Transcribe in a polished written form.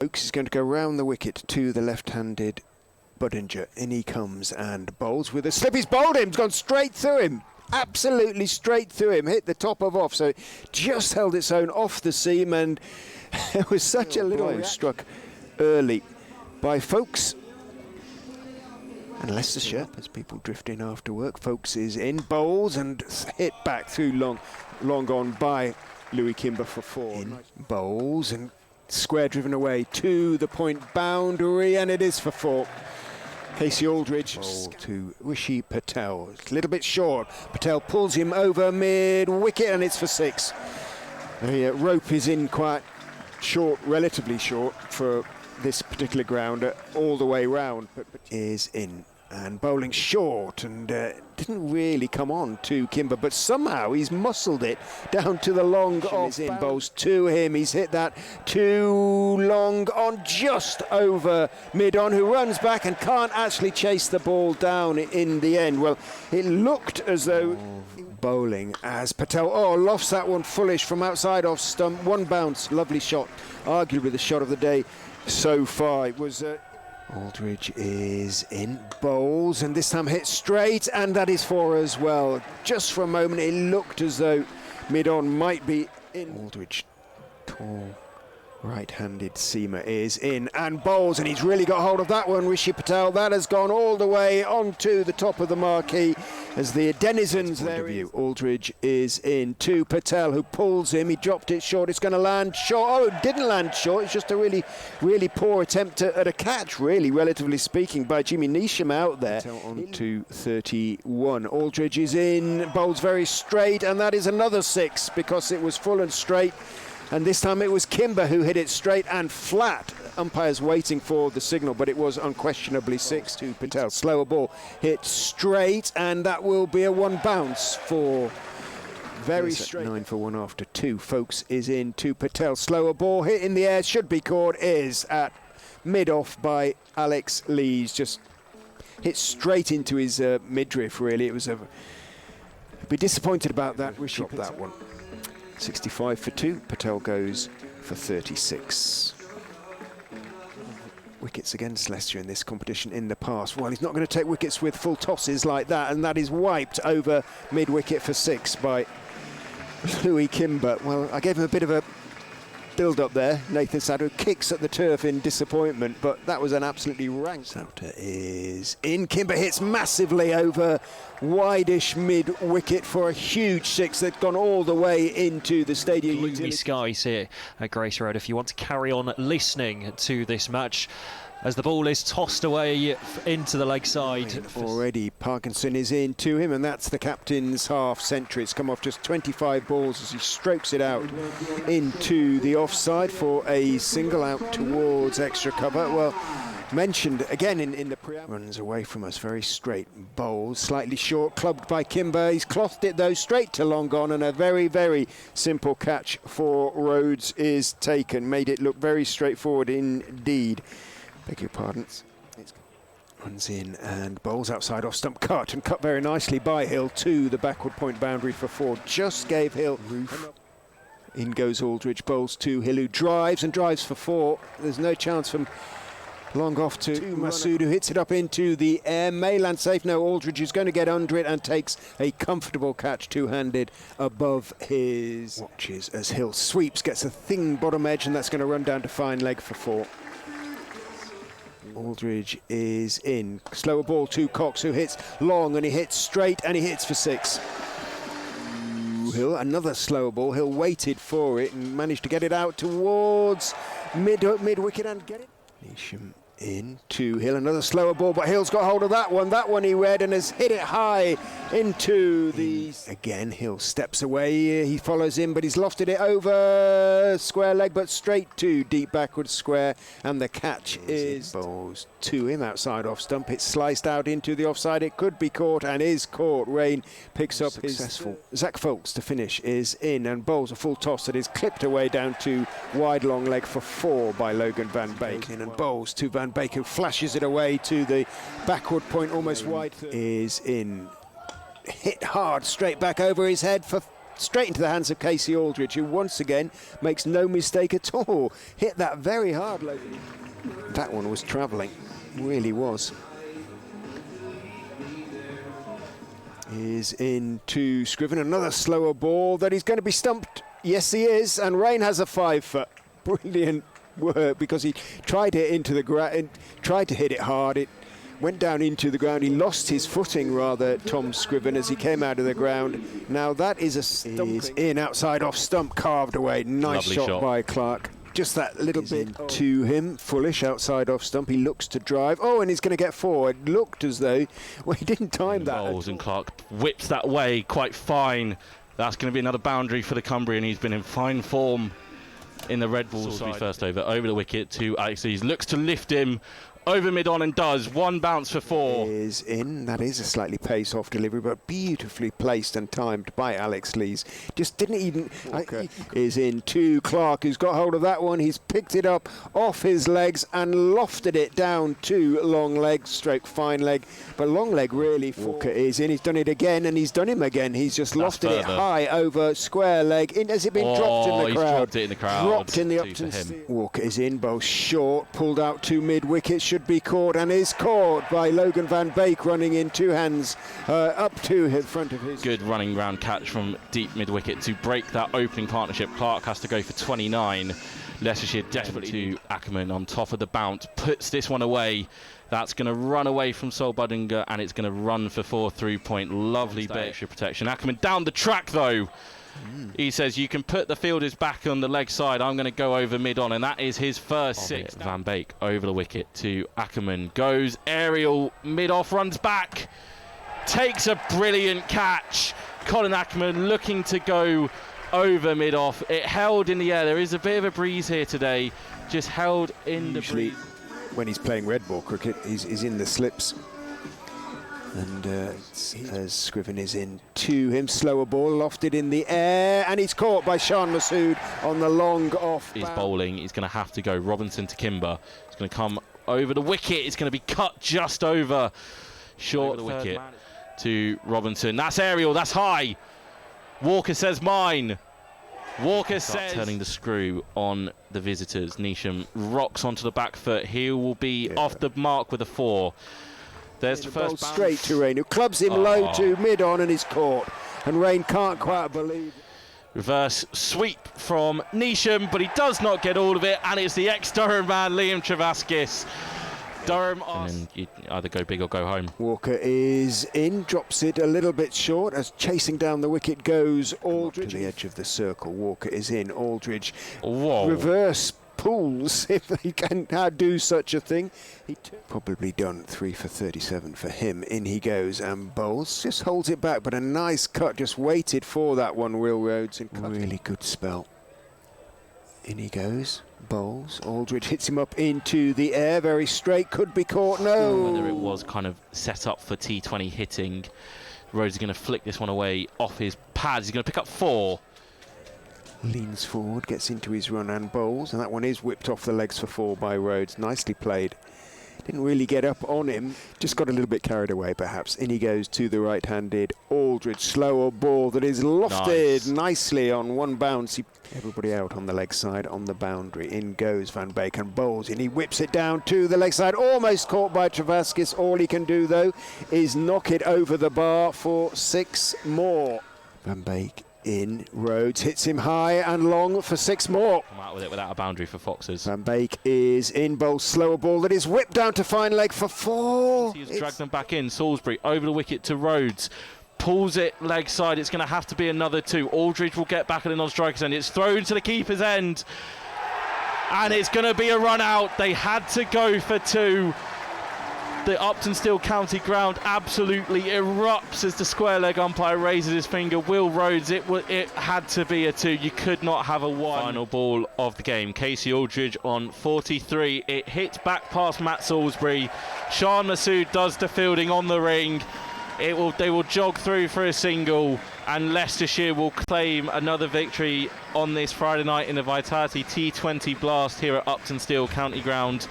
Oakes is going to go round the wicket to the left-handed Budinger. In he comes and bowls with a slip. He's bowled him. He's gone straight through him. Absolutely straight through him. Hit the top of off. So it just held its own off the seam, and it was such a little blow struck early by Folkes. And Leicestershire, as people drift in after work, Folkes is in, bowls and hit back through long gone by Louis Kimber for 4. In, bowls and square driven away to the point boundary, and it is for 4. Casey Aldridge to Rishi Patel. It's a little bit short. Patel pulls him over mid-wicket, and it's for 6. The rope is in quite short, relatively short for this particular grounder all the way round, but is in and bowling short, and didn't really come on to Kimber, but somehow he's muscled it down to the long off. In bowls to him, he's hit that too long on, just over mid-on, who runs back and can't actually chase the ball down in the end. Well, it looked as though bowling as Patel lofts that one fullish from outside off stump. One bounce, lovely shot, arguably the shot of the day so far. It was Aldridge is in, bowls, and this time hits straight, and that is 4 as well. Just for a moment it looked as though mid-on might be in. Aldridge, tall right-handed seamer, is in and bowls, and he's really got hold of that one. Rishi Patel, that has gone all the way onto the top of the marquee as the denizens there. Aldridge is in to Patel, who pulls him. He dropped it short. It's going to land short. It didn't land short. It's just a really, really poor attempt at a catch, really, relatively speaking, by Jimmy Neesham out there. Patel on to 31. Aldridge is in, bowls very straight, and that is another 6 because it was full and straight. And this time it was Kimber who hit it straight and flat. Umpires waiting for the signal, but it was unquestionably 6 to Patel. Slower ball hit straight, and that will be a 1 bounce for very straight. 9 for 1 after 2. Folkes is in to Patel. Slower ball hit in the air, should be caught, is at mid-off by Alex Lees. Just hit straight into his midriff, really. It was be disappointed about that. We dropped that one. 65 for 2. Patel goes for 36. Wickets against Leicester in this competition in the past. Well, he's not going to take wickets with full tosses like that, and that is wiped over mid-wicket for 6 by Louis Kimber. Well, I gave him a bit of a build-up there. Nathan Sadhu kicks at the turf in disappointment, but that was an absolutely rank. Sauter is in. Kimber hits massively over wide-ish mid-wicket for a huge 6 that's gone all the way into the stadium. Gloomy skies here at Grace Road. If you want to carry on listening to this match, as the ball is tossed away into the leg side. Already Parkinson is in to him, and that's the captain's half century. It's come off just 25 balls as he strokes it out into the offside for a single out towards extra cover. Well, mentioned again in the preamble. Runs away from us, very straight, bowls, slightly short, clubbed by Kimber. He's clothed it though straight to long on, and a very, very simple catch for Rhodes is taken. Made it look very straightforward indeed. Beg your pardon. Runs in and bowls outside off stump, cut, and cut very nicely by Hill to the backward point boundary for 4. Just gave Hill roof. In goes Aldridge, bowls to Hill, who drives and drives for 4. There's no chance from long off to Masood, who hits it up into the air. Mayland safe. No, Aldridge is going to get under it and takes a comfortable catch two-handed above his watches as Hill sweeps, gets a thin bottom edge, and that's going to run down to fine leg for 4. Aldridge is in. Slower ball to Cox, who hits long, and he hits straight, and he hits for 6. Hill, another slower ball. Hill waited for it and managed to get it out towards mid-wicket and get it. Neesham in to Hill, another slower ball, but Hill's got hold of that one. That one he read and has hit it high into the... Again, Hill steps away, he follows in, but he's lofted it over square leg, but straight to deep backward square, and the catch is bowls to him outside off stump. It's sliced out into the offside. It could be caught and is caught. Rain picks up successful. Zach Folkes to finish is in and bowls a full toss that is clipped away down to wide long leg for 4 by Logan Van Beek, and bowls to Van Beek, who flashes it away to the backward point almost wide. Is in. Hit hard straight back over his head for straight into the hands of Casey Aldridge, who once again makes no mistake at all. Hit that very hard. That one was travelling, really was. Is into Scriven, another slower ball that he's going to be stumped. Yes, he is, and Rain has a 5-foot. Brilliant work, because he tried to hit into the ground, tried to hit it hard. It went down into the ground. He lost his footing, rather, Tom Scriven, as he came out of the ground. Now that is a stump in outside off stump, carved away. Nice shot by Clark. Just that little bit to him. Foolish outside off stump. He looks to drive. Oh, and he's going to get forward. Looked as though, well, he didn't time that. Bowles, and Clark whips that way quite fine. That's going to be another boundary for the Cumbrian. He's been in fine form in the red ball side. First over the wicket to Alex Lees. Looks to lift him over mid-on and does. One bounce for 4. Is in. That is a slightly pace-off delivery, but beautifully placed and timed by Alex Lees. Just didn't even... is in to Clark, who's got hold of that one. He's picked it up off his legs and lofted it down to long leg, stroke fine leg. But long leg really... Walker is in. He's done it again, and he's done him again. He's just lofted it high over square leg. Has it been dropped in the crowd? He's dropped it in the crowd. Dropped in the Upton. Walker is in, both short, pulled out to mid-wicket. Should be caught, and is caught by Logan van Beek, running in 2 hands up to the front of his... Good running round catch from deep mid-wicket to break that opening partnership. Clark has to go for 29. Leicestershire desperately to Ackerman on top of the bounce, puts this one away. That's going to run away from Sol Budinger, and it's going to run for 4 through point. Lovely bit extra protection. Ackerman down the track though. He says, you can put the fielders back on the leg side. I'm going to go over mid-on, and that is his first 6. Van Beek over the wicket to Ackerman. Goes aerial, mid-off, runs back. Takes a brilliant catch. Colin Ackerman looking to go over mid-off. It held in the air. There is a bit of a breeze here today. Just held in the breeze. When he's playing red ball cricket, he's in the slips. And as Scriven is in to him, slower ball lofted in the air, and he's caught by Shan Masood on the long off. He's bowling. He's going to have to go Robinson to Kimber. He's going to come over the wicket. It's going to be cut just over short of the wicket to Robinson. That's aerial. That's high. Walker says mine. Walker says turning the screw on the visitors. Neesham rocks onto the back foot. He will be off the mark with a 4. There's the first straight to Rain, who clubs him low to mid-on and is caught. And Rain can't quite believe it. Reverse sweep from Neesham, but he does not get all of it, and it's the ex-Durham man, Liam Travaskis. Durham and then you either go big or go home. Walker is in, drops it a little bit short as chasing down the wicket goes Aldridge. To the edge of the circle, Walker is in. Aldridge reverse pulls, if they can do such a thing. He probably done 3 for 37 for him. In he goes and bowls, just holds it back, but a nice cut, just waited for that one, Will Rhodes, and really good spell. In he goes, bowls, Aldridge hits him up into the air, very straight, could be caught, no. Whether it was kind of set up for T20 hitting, Rhodes is going to flick this one away off his pads. He's going to pick up 4. Leans forward, gets into his run and bowls, and that one is whipped off the legs for 4 by Rhodes. Nicely played. Didn't really get up on him, just got a little bit carried away perhaps. In he goes to the right-handed Aldridge, slower ball that is lofted nicely on one bounce. Everybody out on the leg side on the boundary. In goes Van Beek and bowls, and he whips it down to the leg side, almost caught by Travaskis. All he can do though is knock it over the bar for 6 more. Van Beek in, Rhodes hits him high and long for 6 more. Come out with it without a boundary for Foxes. Van Beek is in, bowls slower ball that is whipped down to fine leg for 4. He's dragged them back in. Salisbury over the wicket to Rhodes. Pulls it leg side. It's going to have to be another 2. Aldridge will get back at the non-striker's end. It's thrown to the keeper's end. And it's going to be a run out. They had to go for 2. The Upton Steel County ground absolutely erupts as the square leg umpire raises his finger. Will Rhodes, it had to be a 2. You could not have a 1. Final ball of the game. Casey Aldridge on 43. It hits back past Matt Salisbury. Shan Masood does the fielding on the ring. They will jog through for a single, and Leicestershire will claim another victory on this Friday night in the Vitality T20 Blast here at Upton Steel County Ground.